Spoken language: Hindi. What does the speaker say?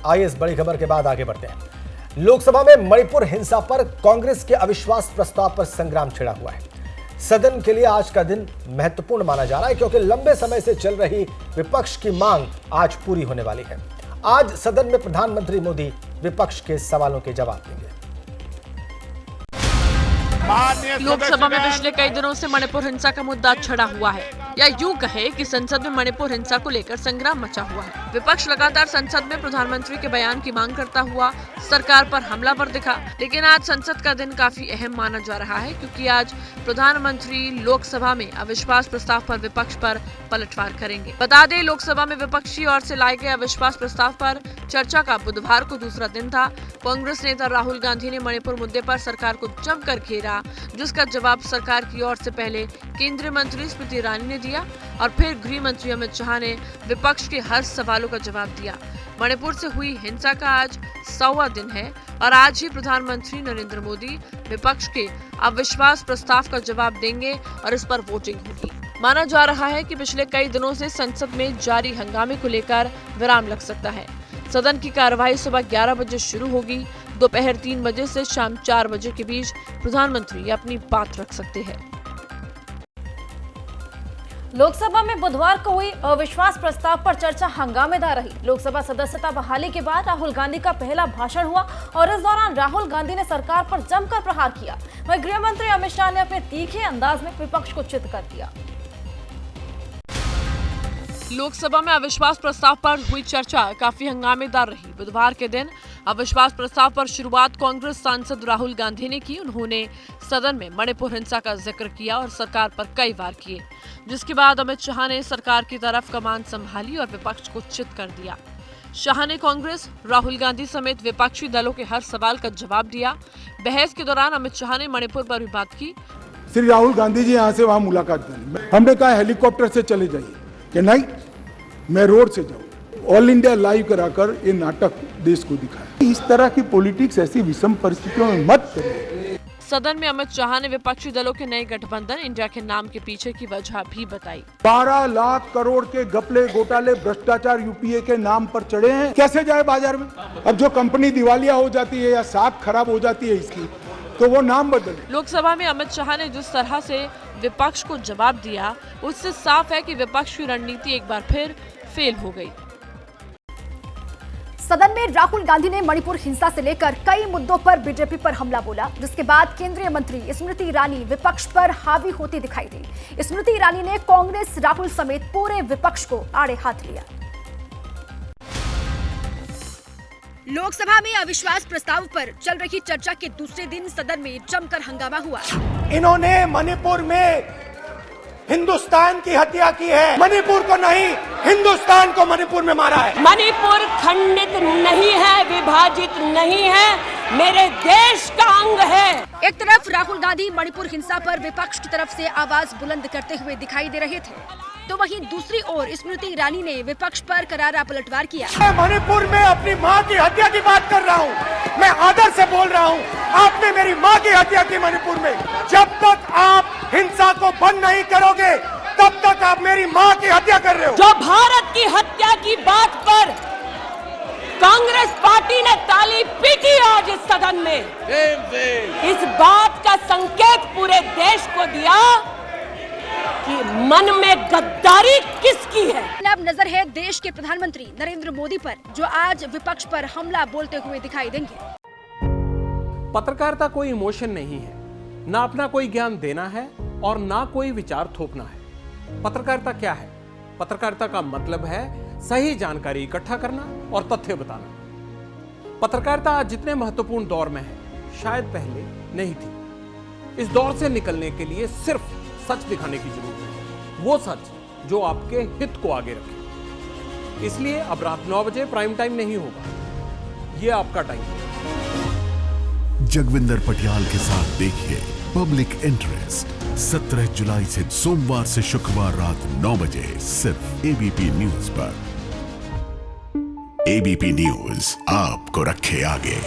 आइए इस बड़ी खबर के बाद आगे बढ़ते हैं। लोकसभा में मणिपुर हिंसा पर कांग्रेस के अविश्वास प्रस्ताव पर संग्राम छिड़ा हुआ है। सदन के लिए आज का दिन महत्वपूर्ण माना जा रहा है क्योंकि लंबे समय से चल रही विपक्ष की मांग आज पूरी होने वाली है। आज सदन में प्रधानमंत्री मोदी विपक्ष के सवालों के जवाब देंगे। लोकसभा में पिछले कई दिनों से मणिपुर हिंसा का मुद्दा छड़ा हुआ है, या यूं कहे कि संसद में मणिपुर हिंसा को लेकर संग्राम मचा हुआ है। विपक्ष लगातार संसद में प्रधानमंत्री के बयान की मांग करता हुआ सरकार पर हमलावर दिखा, लेकिन आज संसद का दिन काफी अहम माना जा रहा है क्योंकि आज प्रधानमंत्री लोकसभा में अविश्वास प्रस्ताव पर विपक्ष पर पलटवार करेंगे। बता दें, लोकसभा में विपक्षी ओर से लाए गए अविश्वास प्रस्ताव पर चर्चा का बुधवार को दूसरा दिन था। कांग्रेस नेता राहुल गांधी ने मणिपुर मुद्दे पर सरकार को जमकर घेरा, जिसका जवाब सरकार की ओर से पहले केंद्रीय मंत्री स्मृति ईरानी ने दिया और फिर गृह मंत्री अमित शाह ने विपक्ष के हर सवालों का जवाब दिया। मणिपुर से हुई हिंसा का आज 100वां दिन है और आज ही प्रधानमंत्री नरेंद्र मोदी विपक्ष के अविश्वास प्रस्ताव का जवाब देंगे और इस पर वोटिंग होगी। माना जा रहा है कि पिछले कई दिनों से संसद में जारी हंगामे को लेकर विराम लग सकता है। सदन की कार्यवाही सुबह 11 बजे शुरू होगी। दोपहर 3 बजे से शाम 4 बजे के बीच प्रधानमंत्री अपनी बात रख सकते हैं। लोकसभा में बुधवार को हुई अविश्वास प्रस्ताव पर चर्चा हंगामेदार रही। लोकसभा सदस्यता बहाली के बाद राहुल गांधी का पहला भाषण हुआ और इस दौरान राहुल गांधी ने सरकार पर जमकर प्रहार किया। वहीं गृह मंत्री अमित शाह ने अपने तीखे अंदाज में विपक्ष को चित कर दिया। लोकसभा में अविश्वास प्रस्ताव पर हुई चर्चा काफी हंगामेदार रही। बुधवार के दिन अविश्वास प्रस्ताव पर शुरुआत कांग्रेस सांसद राहुल गांधी ने की। उन्होंने सदन में मणिपुर हिंसा का जिक्र किया और सरकार पर कई वार किए, जिसके बाद अमित शाह ने सरकार की तरफ कमान संभाली और विपक्ष को चित कर दिया। शाह ने कांग्रेस, राहुल गांधी समेत विपक्षी दलों के हर सवाल का जवाब दिया। बहस के दौरान अमित शाह ने मणिपुर पर भी बात की। श्री राहुल गांधी जी यहाँ से वहाँ मुलाकात करें। हमने कहा हेलीकॉप्टर से चले जाइए कि नहीं, मैं रोड से जाऊं। ऑल इंडिया लाइव कराकर ये नाटक देश को दिखाया। इस तरह की पॉलिटिक्स ऐसी विषम परिस्थितियों में मत करें। सदन में अमित शाह ने विपक्षी दलों के नए गठबंधन इंडिया के नाम के पीछे की वजह भी बताई। 12 लाख करोड़ के घपले, घोटाले, भ्रष्टाचार यूपीए के नाम पर चढ़े हैं। कैसे जाए बाजार में? अब जो कंपनी दिवालिया हो जाती है या साख खराब हो जाती है इसकी, तो वो नाम बदले। लोकसभा में अमित शाह ने जिस तरह से विपक्ष को जवाब दिया, उससे साफ है कि विपक्ष की रणनीति एक बार फिर फेल हो गई। सदन में राहुल गांधी ने मणिपुर हिंसा से लेकर कई मुद्दों पर बीजेपी पर हमला बोला, जिसके बाद केंद्रीय मंत्री स्मृति ईरानी विपक्ष पर हावी होती दिखाई दी। स्मृति ईरानी ने कांग्रेस, राहुल समेत पूरे विपक्ष को आड़े हाथ लिया। लोकसभा में अविश्वास प्रस्ताव पर चल रही चर्चा के दूसरे दिन सदन में जमकर हंगामा हुआ। इन्होंने मणिपुर में हिंदुस्तान की हत्या की है। मणिपुर को नहीं, हिंदुस्तान को मणिपुर में मारा है। मणिपुर खंडित नहीं है, विभाजित नहीं है, मेरे देश का अंग है। एक तरफ राहुल गांधी मणिपुर हिंसा पर विपक्ष की तरफ से आवाज बुलंद करते हुए दिखाई दे रहे थे, तो वहीं दूसरी ओर स्मृति ईरानी ने विपक्ष पर करारा पलटवार किया। मैं मणिपुर में अपनी माँ की हत्या की बात कर रहा हूँ। मैं आदर से बोल रहा हूँ, आपने मेरी माँ की हत्या की मणिपुर में। जब तक आप हिंसा को बंद नहीं करोगे, तब तक आप मेरी माँ की हत्या कर रहे हो। जो भारत की हत्या की बात पर कांग्रेस पार्टी ने ताली पीटी आज इस सदन में, इस बात का संकेत पूरे देश को दिया कि मन में गद्दारी किसकी है। अब नजर है देश के प्रधानमंत्री नरेंद्र मोदी पर, जो आज विपक्ष पर हमला बोलते हुए दिखाई देंगे। पत्रकारिता कोई इमोशन नहीं है, ना अपना कोई ज्ञान देना है और ना कोई विचार थोपना है। पत्रकारिता क्या है? पत्रकारिता का मतलब है सही जानकारी इकट्ठा करना और तथ्य बताना। पत्रकारिता आज जितने महत्वपूर्ण दौर में है, शायद पहले नहीं थी। इस दौर से निकलने के लिए सिर्फ सच दिखाने की जरूरत है, वो सच जो आपके हित को आगे रखे। इसलिए अब रात 9 बजे प्राइम टाइम नहीं होगा, ये आपका टाइम है। जगविंदर पटियाल के साथ देखिए पब्लिक इंटरेस्ट 17 जुलाई से सोमवार से शुक्रवार रात 9 बजे सिर्फ एबीपी न्यूज पर। एबीपी न्यूज आपको रखे आगे।